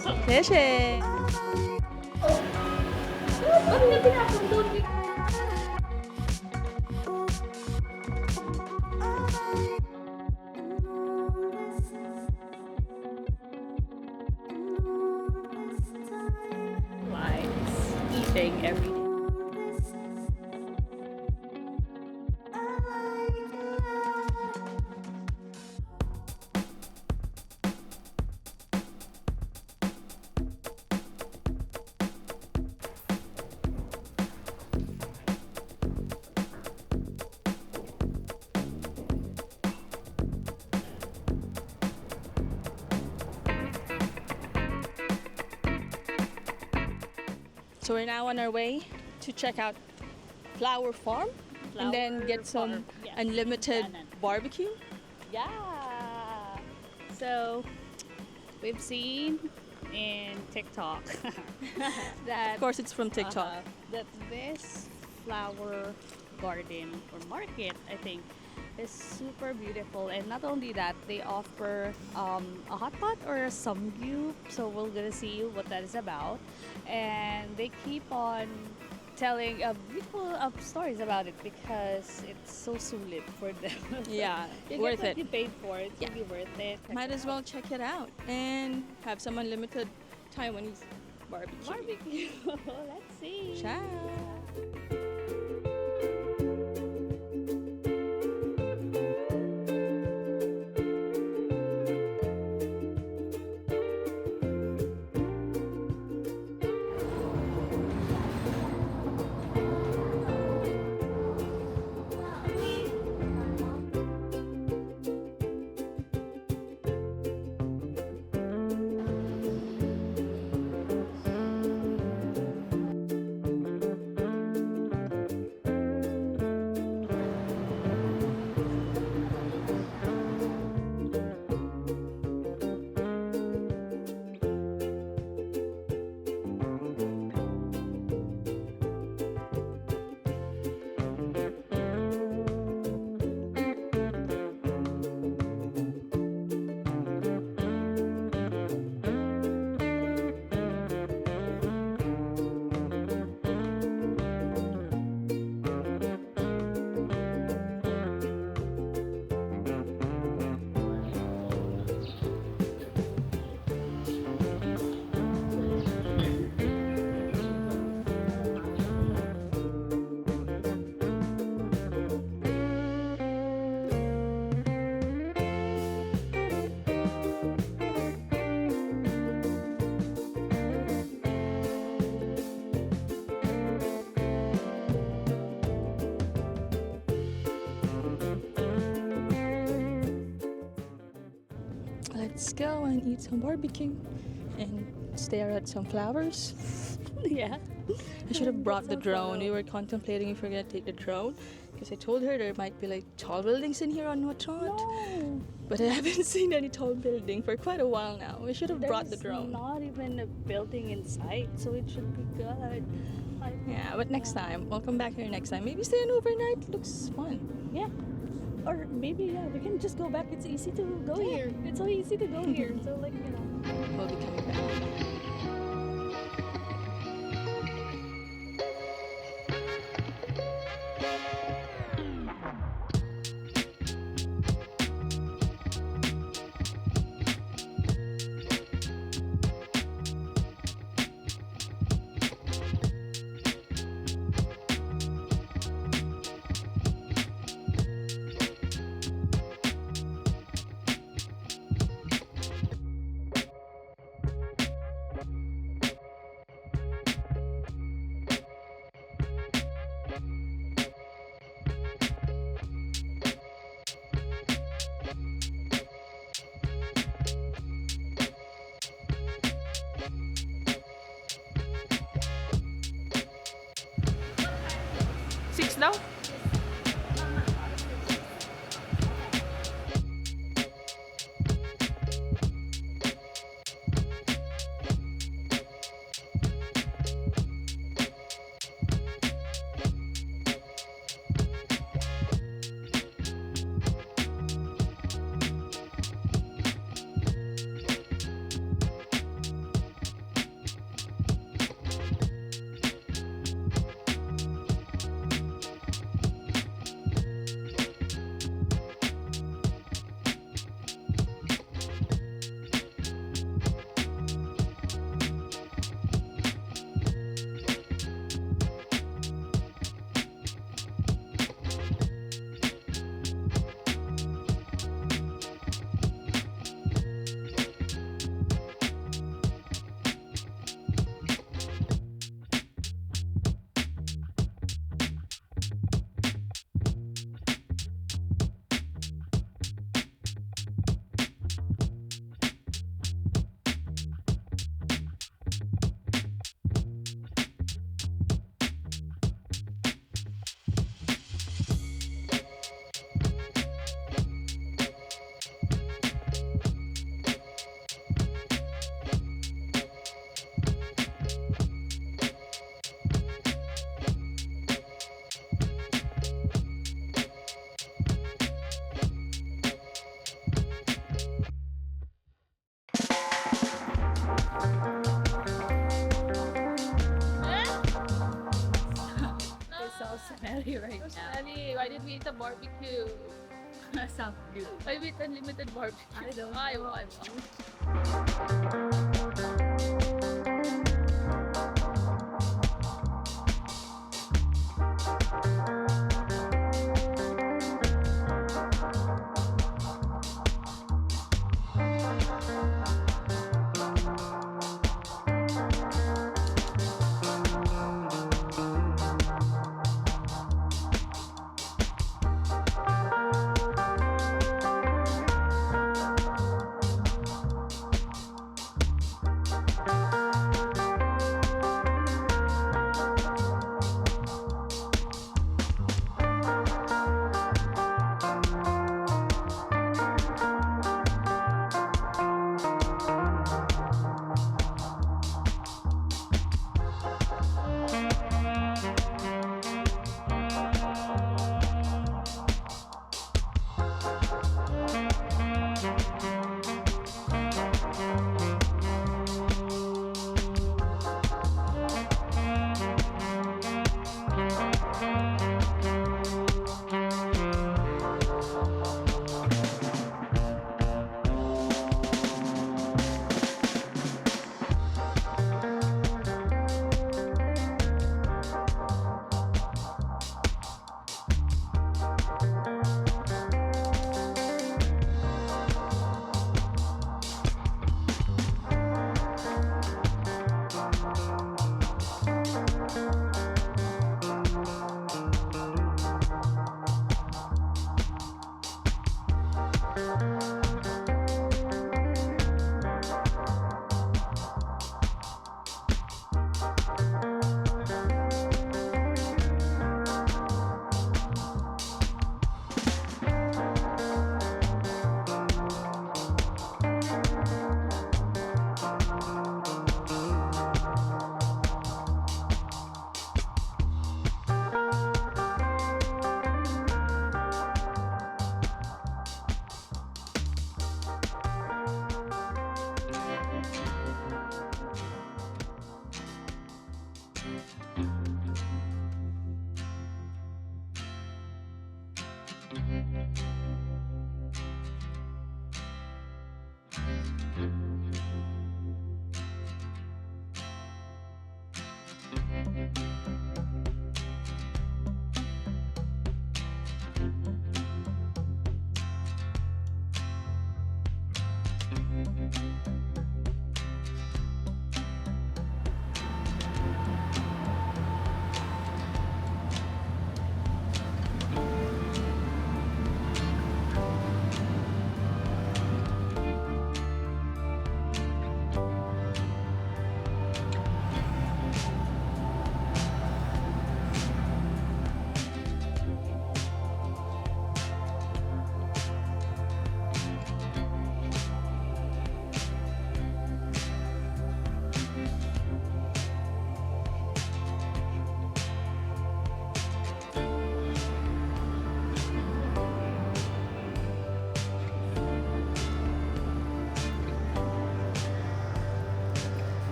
Fishing. Bakit na pinapon doon? Likes eating every day. So we're now on our way to check out Flower Farm and then get some Flower farm, yes. unlimited Kanan. barbecue. Yeah. So we've seen in TikTok that Of course, it's from TikTok. that this flower garden or market, I think, is super beautiful. And not only that, they offer a hot pot or a samgyup. So we're gonna see what that is about. And they keep on telling beautiful stories about it because it's so sulit for them. Yeah, You worth get what it. you paid for. It's Yeah. really worth it. Might as well check it out and have some unlimited Taiwanese barbecue. Barbecue. Let's see. Ciao. Let's go and eat some barbecue and stare at some flowers. Yeah. I should have brought the so drone. photo. We were contemplating if we are gonna take the drone because I told her there might be like tall buildings in here or whatnot. No. But I haven't seen any tall building for quite a while now. We should have brought the There's drone. not even a building in sight, so it should be good. Yeah, but next time. We'll come back here next time. Maybe stay an overnight. Looks fun. Yeah. Or maybe, yeah, we can just go back. It's easy to go Yeah. here. It's so easy to go here. So, like, you know. We'll be coming back. Six daw? Why did we eat a barbecue? Sounds good. Why we eat unlimited barbecue? I don't know. I want.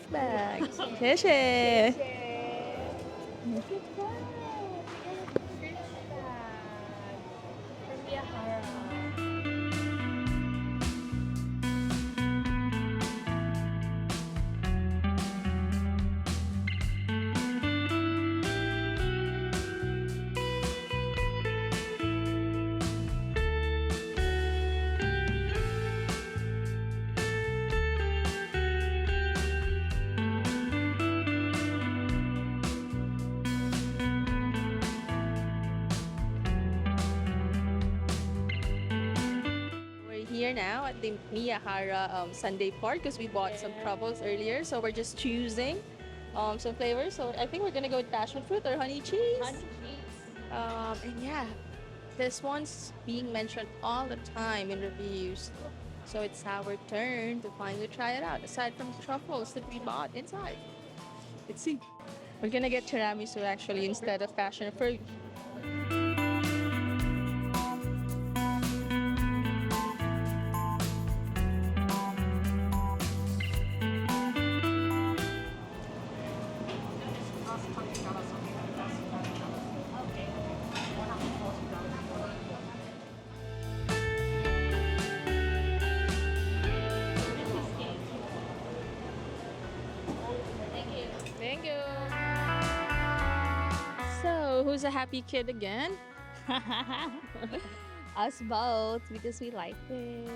gift bag. Sheshe. Look at that. We got a gift bag from Miyahara. We're here now at the Miyahara Sunday part because we bought some truffles earlier. So we're just choosing some flavors. So I think we're gonna go with passion fruit or honey cheese. Honey cheese. And yeah, this one's being mentioned all the time in reviews. So it's our turn to finally try it out. Aside from the truffles that we bought inside. Let's see. We're gonna get tiramisu actually instead of passion fruit. Thank you. So, who's a happy kid again? Us both because we like it.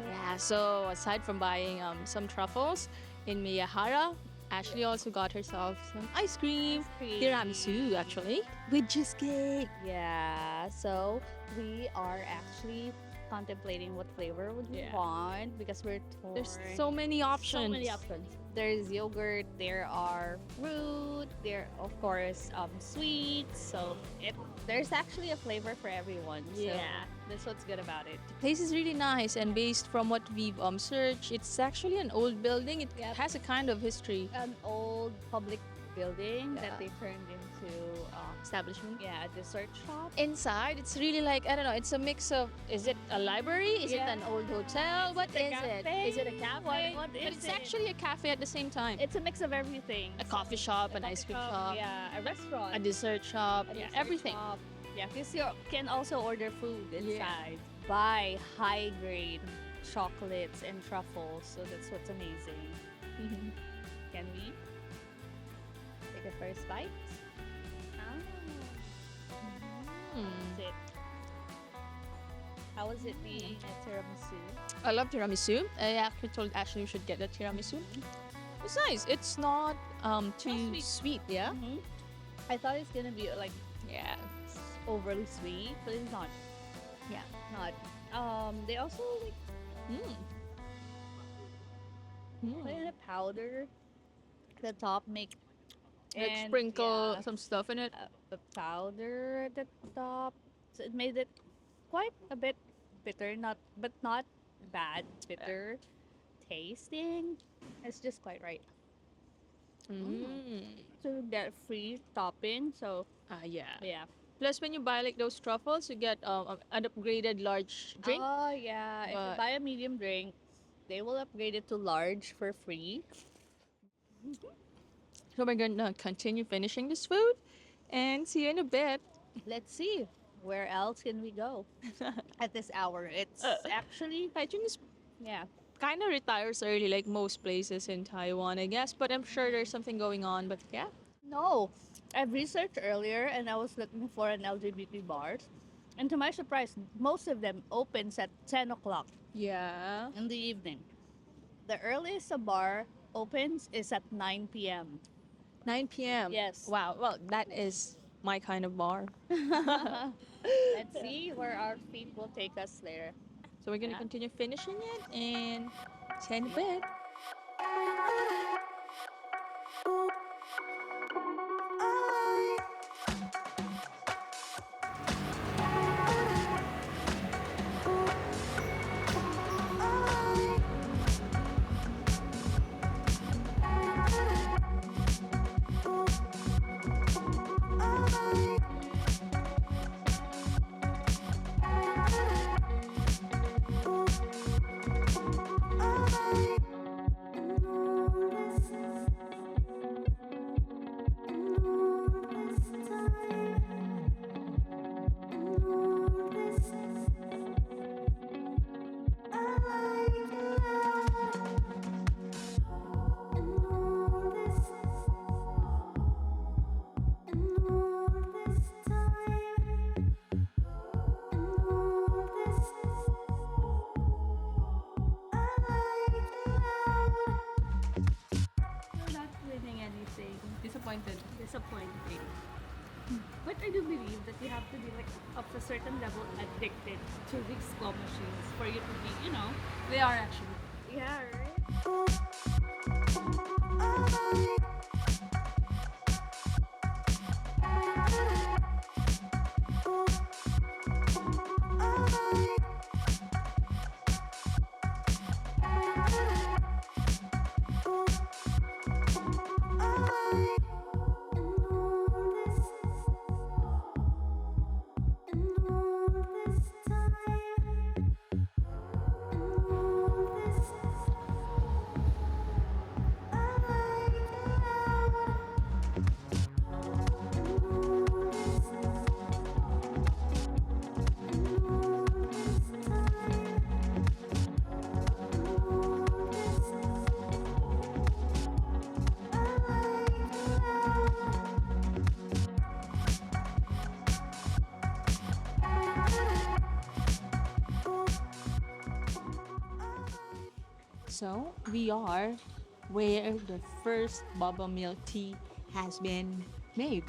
Yeah, so aside from buying some truffles in Miyahara, Ashley also got herself some ice cream, tiramisu actually, with cheesecake. Yeah, so we are actually contemplating what flavor would we Yeah. want because we're torn. There's so many options. So many options. There's yogurt, there are fruit, there of course sweets. So there's actually a flavor for everyone. So Yeah. that's what's good about it. The place is really nice, and based from what we've searched, it's actually an old building. It Yep. has a kind of history. An old public building Yeah. that they turned into Establishment. a dessert shop. Inside, it's really like, I don't know, it's a mix of, is it a library? Is Yeah. it an old hotel? What It's a is it? cafe. Is it a cafe? What But is it's it? actually a cafe at the same time. It's a mix of everything. A coffee shop, an A ice cream coffee shop, yeah, a restaurant, a dessert shop, a yeah, dessert everything. shop. Yeah, because you can also order food inside. Buy high grade chocolates and truffles, so that's what's amazing. Can we take a first bite? Mm. That's it. How was it being a tiramisu? I love tiramisu. I actually told Ashley we should get a tiramisu. It's nice. It's not too sweet. sweet, yeah? I thought it's gonna be like Yeah. overly sweet, but it's not. Yeah. Not. They also like Mm. put in a powder at the top, make Like and, sprinkle yeah, some stuff in it. the powder at the top. So it made it quite a bit bitter, but not bad bitter tasting. It's just quite right. To get free topping, so Yeah. yeah. Plus, when you buy like those truffles, you get an upgraded large drink. Oh yeah, if you But- buy a medium drink, they will upgrade it to large for free. So we're gonna continue finishing this food, and see you in a bit. Let's see. Where else can we go at this hour? It's actually Taichung is yeah. kind of retires early, like most places in Taiwan, I guess. But I'm sure there's something going on. But yeah. No, I've researched earlier and I was looking for an LGBT bars, and to my surprise, most of them opens at 10 o'clock Yeah. in the evening. The earliest a bar opens is at 9 p.m. 9 p.m. Yes. Wow. Well, that is my kind of bar. Let's see where our feet will take us there. So we're gonna Yeah. continue finishing it and see you in a bit. But I do believe that you have to be like of a certain level addicted to these claw machines for you to be, They are actually. yeah, right? So we are where the first boba milk tea has been made,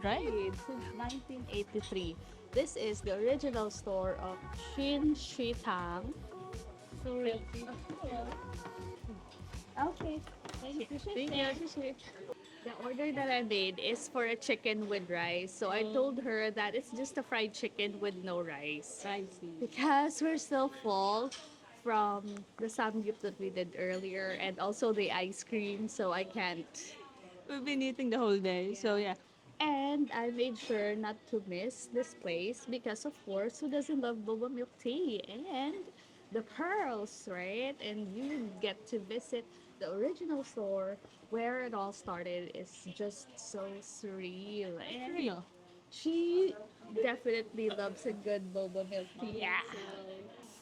right? Made since 1983. This is the original store of Chun Shui Tang. So, okay. Thank you. Thank you. The order that I made is for a chicken with rice. So I told her that it's just a fried chicken with no rice. I see. Because we're still full from the samgyup that we did earlier and also the ice cream, so I can't. We've been eating the whole day, so yeah. And I made sure not to miss this place because, of course, who doesn't love boba milk tea? And the pearls, right? And you get to visit the original store where it all started. Is just so surreal. And Real. she definitely loves a good boba milk tea. Yeah.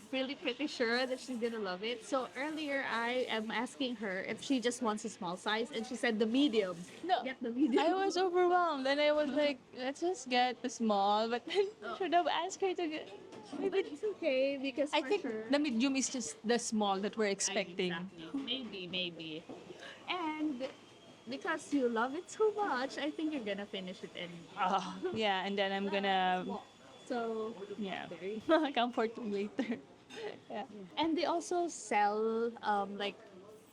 Really pretty sure that she's gonna love it. So earlier I am asking her if she just wants a small size and she said the medium. No, Get the medium. I was overwhelmed and I was like, let's just get the small, but then should have asked her to get. But it's okay because I for think sure. the medium is just the small that we're expecting. Exactly. Maybe. And because you love it so much, I think you're gonna finish it anyway. Yeah, and then I'm gonna, So yeah, very. comfort later. Yeah. And they also sell like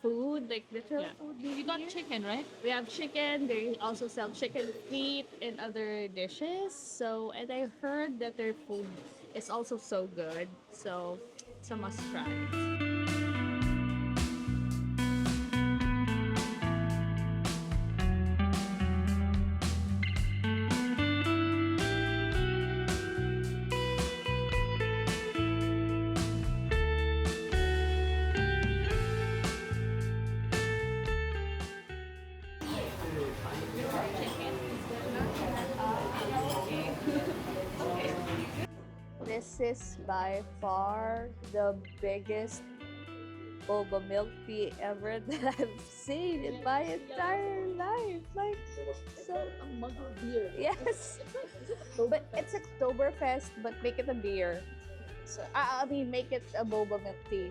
food, like literal Yeah. food. You got here. chicken, right? We have chicken. They also sell chicken feet and other dishes. So, and I heard that their food is also so good. So, it's a must try. This is by far the biggest boba milk tea ever that I've seen in my entire life. Like, so a mug of beer. Yes, but it's Oktoberfest, but make it a beer. So I mean, make it a boba milk tea.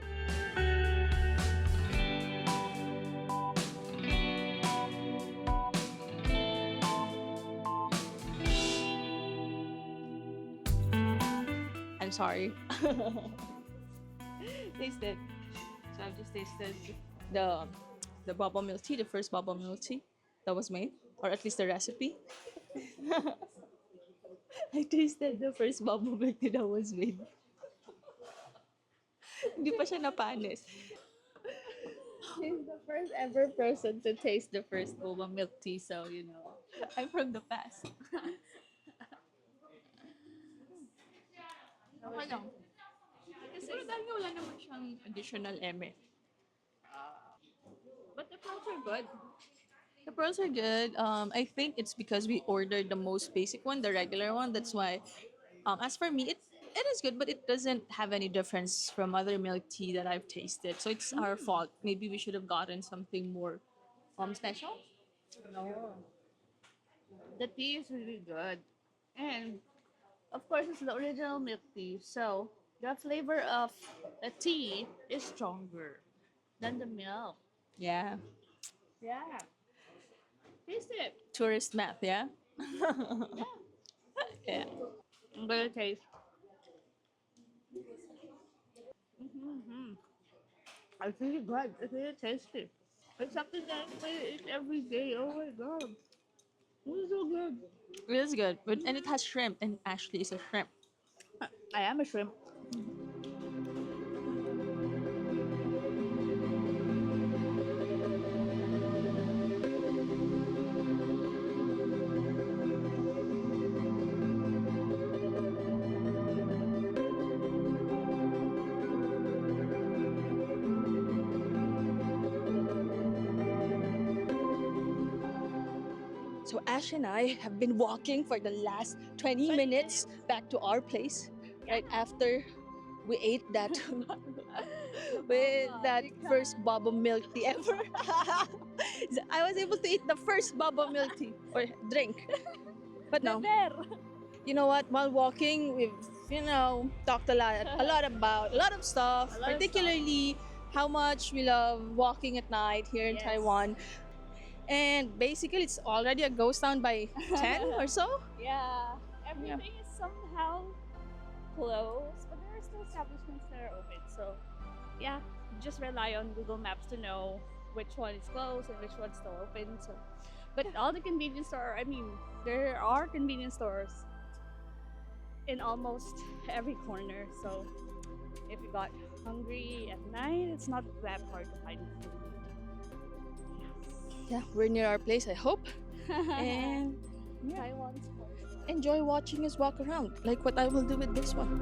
I'm sorry. Tasted. So I've just tasted the the bubble milk tea, the first bubble milk tea that was made, or at least the recipe. I tasted the first bubble milk tea that was made. Hindi pa siya napanis. She's the first ever person to taste the first boba milk tea, so you know. I'm from the past. Okay lang. Siguro dahil nga wala naman siyang additional eme. But the prawns are good. The pearls are good. I think it's because we ordered the most basic one, the regular one. That's why. As for me, it is good, but it doesn't have any difference from other milk tea that I've tasted. So it's our fault. Maybe we should have gotten something more special. No. The tea is really good. And of course, it's the original milk tea. So the flavor of the tea is stronger than the milk. Yeah. Yeah. Taste it. Tourist math, yeah? Yeah. I'm gonna taste. Mm-hmm. It's really good. It's really tasty. It's something that I eat every day. Oh my god. It's so good. It is good. And it has shrimp, and Ashley is a shrimp. I am a shrimp. So Ash and I have been walking for the last 20 minutes back to our place right after we ate that with that first boba milk tea ever. I was able to eat the first boba milk tea or drink. But no, Beber. you know what? While walking, we've talked a lot about a lot of stuff, A lot of stuff. particularly how much we love walking at night here in Yes. Taiwan. And basically, it's already a ghost town by 10 or so. Yeah. Everything is somehow closed, but there are still establishments that are open. So, yeah, just rely on Google Maps to know which one is closed and which one's still open. So, but all the convenience store, I mean, there are convenience stores in almost every corner. So, if you got hungry at night, it's not that hard to find food. Yeah, we're near our place, I hope. And yeah, Taiwan's enjoy watching us walk around, like what I will do with this one.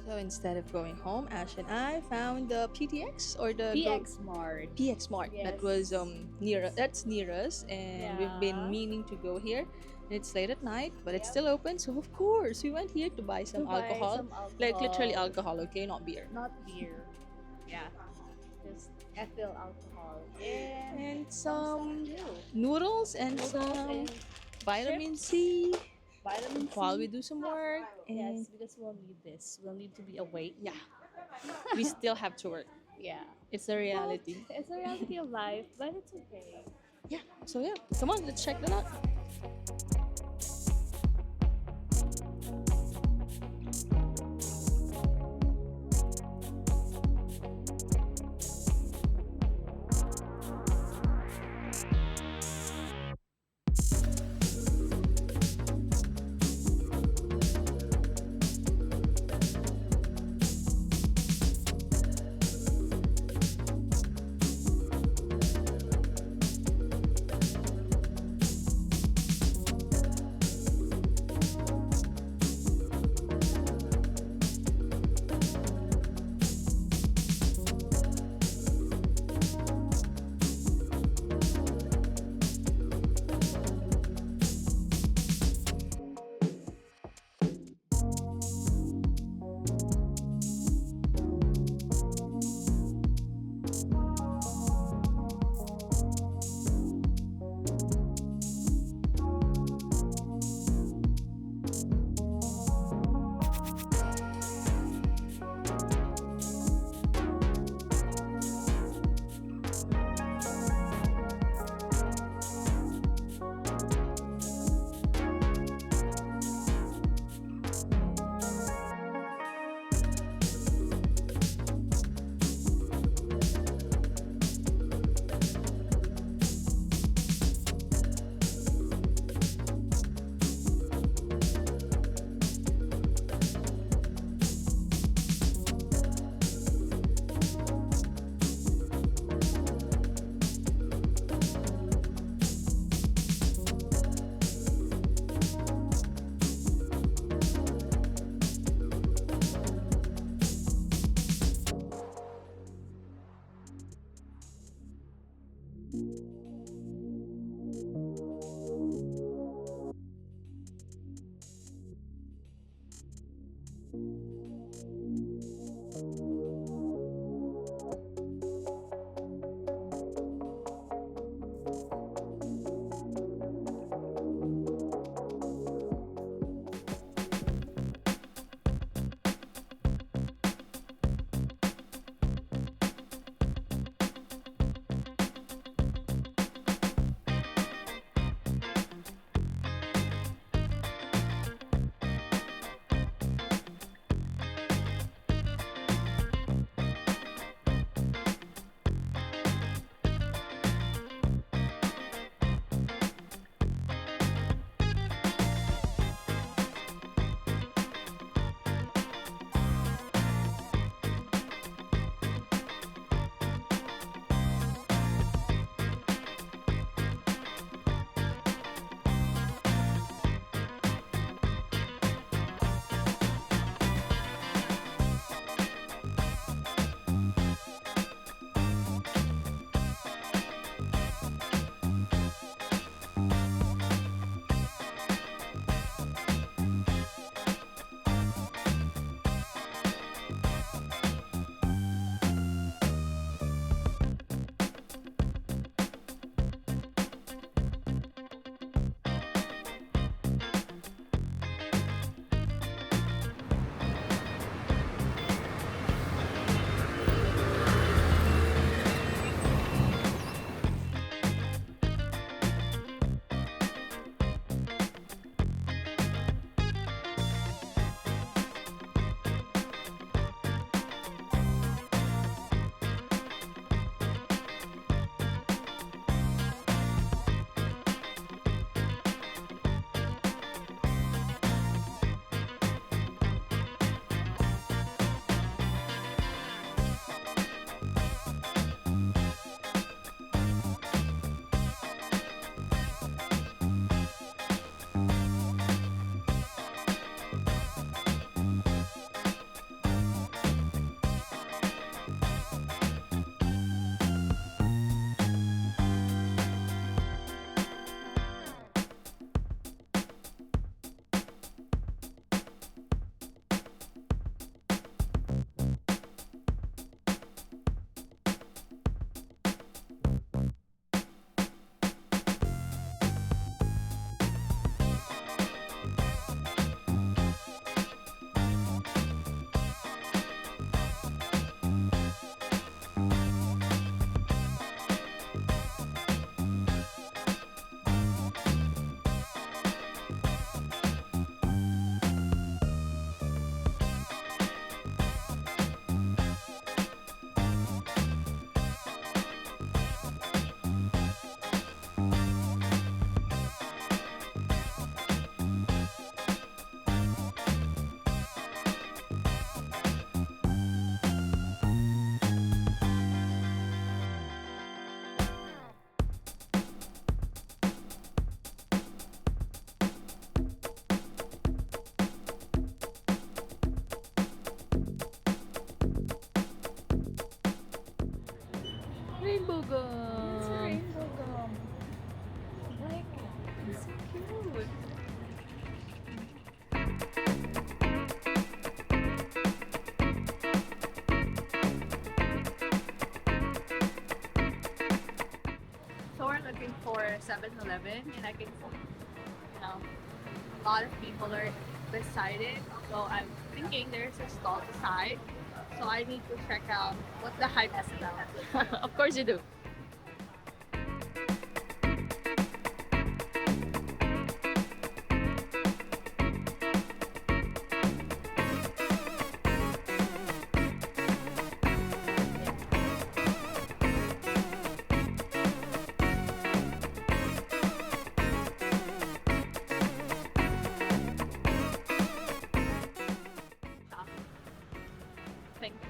So instead of going home, Ash and I found the PTX or the PX Mart. PX Mart that Yes. was near us, and we've been Yeah. meaning to go here. And it's late at night, but it's Yep. still open. So of course, we went here to buy some alcohol, like literally alcohol, okay, not beer. Not beer. Yeah. Just ethyl alcohol. And And some ew. noodles and Noodles some and vitamin C vitamin C. while we do some work. And Yes, because we'll need this. We'll need to be awake. yeah, we still have to work. Yeah. It's a reality. But it's a reality of life, but it's okay. Yeah. So yeah, come on, let's check that out. rainbow It's a gum. rainbow gum. Like, it's so cute. So we're looking for 7-Eleven, and I can see, a lot of people are beside it. So I'm thinking there's a stall beside. So I need to check out what the hype is about. Of course you do. Thank you.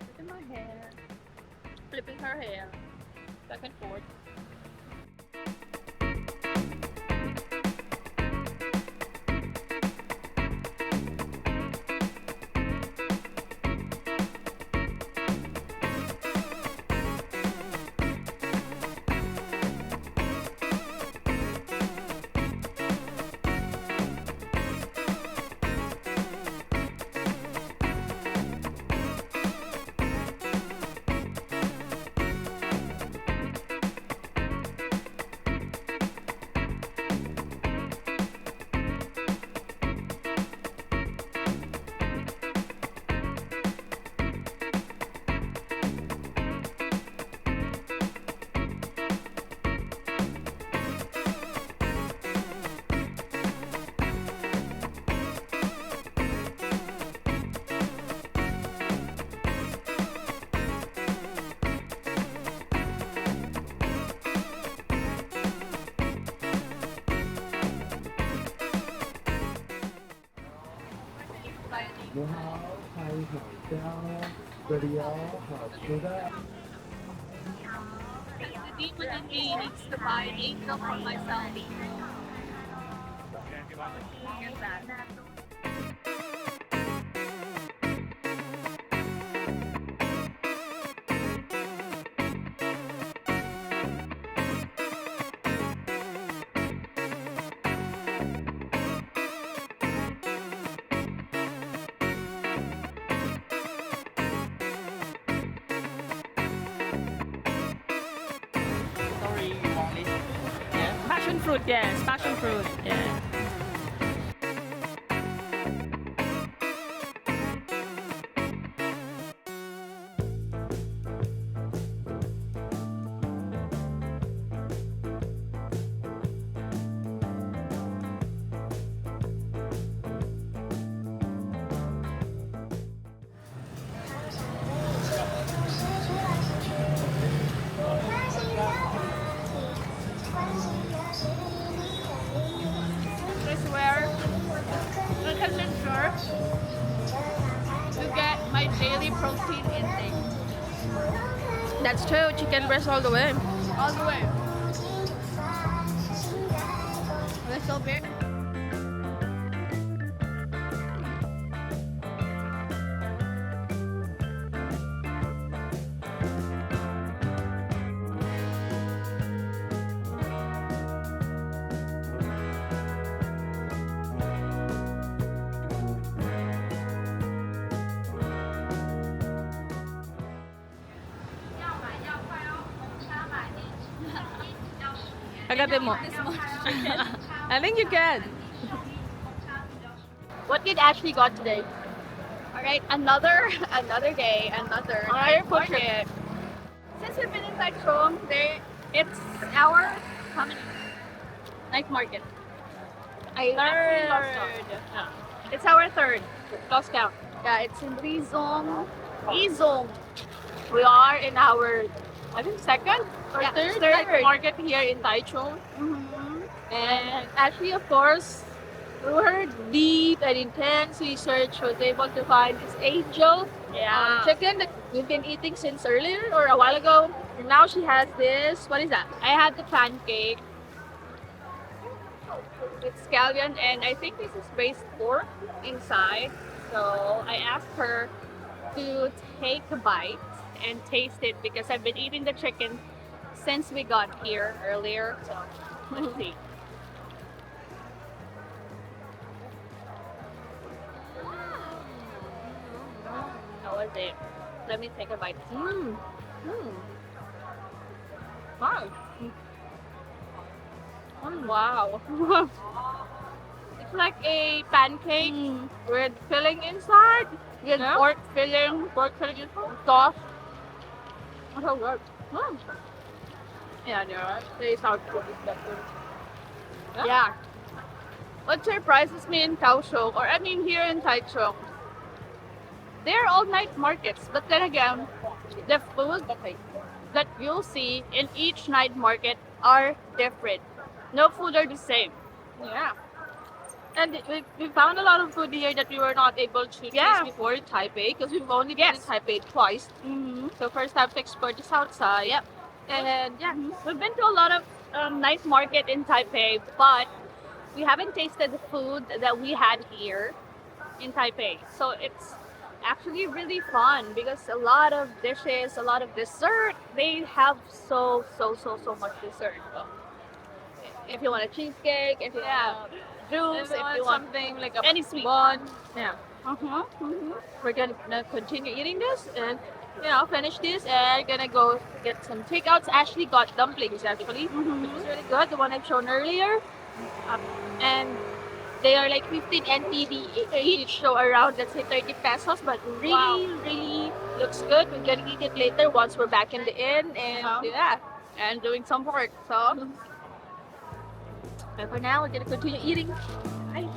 Look at my hair. Flipping her hair back and forth. The demon in me needs to buy an angel for myself. Look at that. Sorry, you want this? Yeah. Passion fruit, yes. Passion fruit. Yeah. This is where I can ensure to get my daily protein intake. That's true. Chicken breast all the way. All the way. A little bit. Agad mo. I think you can. What did Ashley got today? All right, another day, another night market. Since we've been in Taichung, it's our how many? Night market. I actually lost count. It's our third. Lost count. Yeah, it's in Yizhong. We are in our, I think, second or third night market here in Taichung. And Ashley, of course, through her deep and intense research, was able to find this angel chicken that we've been eating since earlier or a while ago. And now she has this. What is that? I had the pancake with scallion, and I think this is braised pork inside. So I asked her to take a bite, and taste it because I've been eating the chicken since we got here earlier. So let's see. How was it? Let me take a bite. Mm. Wow. Wow. It's like a pancake with filling inside. With Yeah. pork filling sauce. That's so good. Yeah, they sound good. Yeah. What surprises me in Kaohsiung, or I mean here in Taichung, they're all night markets. But then again, the food that you'll see in each night market are different. No food are the same. Yeah. And we found a lot of food here that we were not able to Yeah. taste before in Taipei because we've only been in Yes. Taipei twice. Mm-hmm. So first time to explore the south side. Yep. And yeah, We've been to a lot of night market in Taipei, but we haven't tasted the food that we had here in Taipei. So it's actually really fun because a lot of dishes, a lot of dessert. They have so much dessert. If you want a cheesecake, if you want juice, if you want something like a any sweet. bun, yeah, Uh-huh. we're gonna continue eating this and finish this and gonna go get some takeouts. Ashley got dumplings actually, which is really good. The one I've shown earlier, and they are like 15 NTD each, so around let's say 30 pesos, but really looks good. We're gonna eat it later once we're back in the inn, and yeah, And doing some work. So but for now we're gonna continue eating. Bye.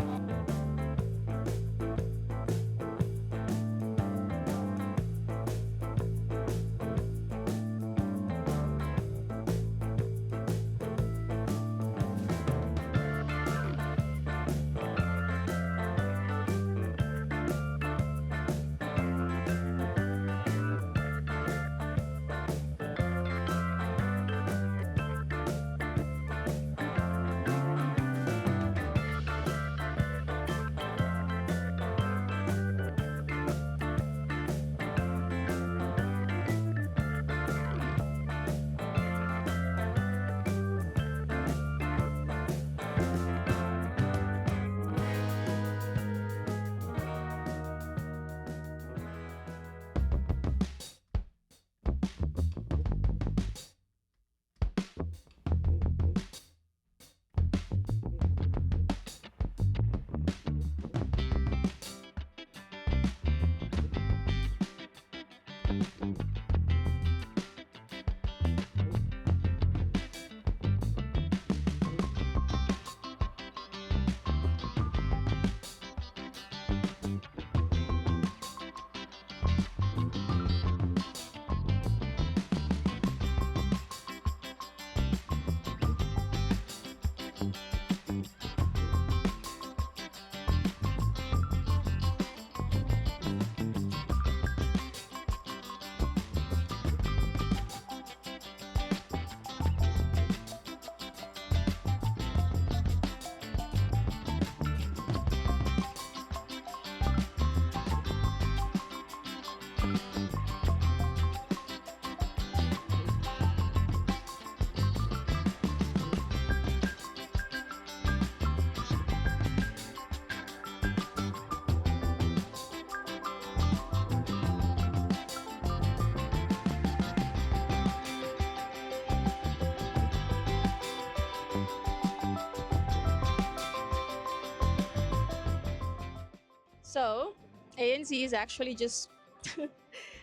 So, ANC is actually just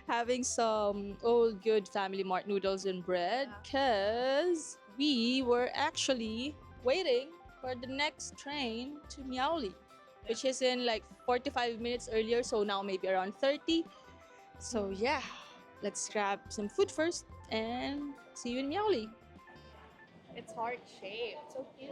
having some old good Family Mart noodles and bread because we were actually waiting for the next train to Miaoli, which is in like 45 minutes earlier, so now maybe around 30. So, yeah, let's grab some food first and see you in Miaoli. it's heart shaped. So cute.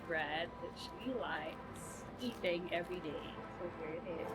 bread that she likes eating every day. So here it is.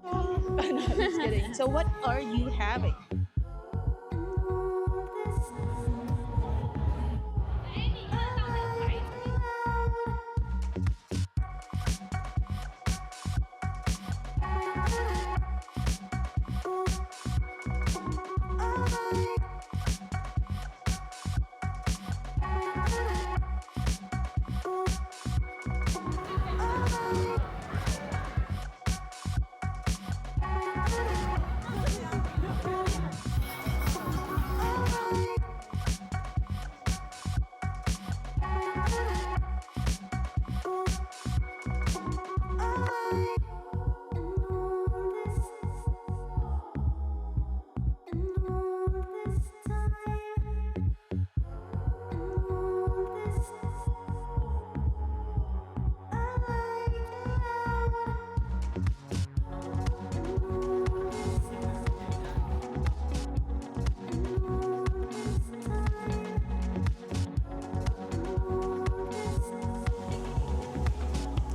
No, just kidding. So what are you having?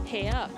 Hey up.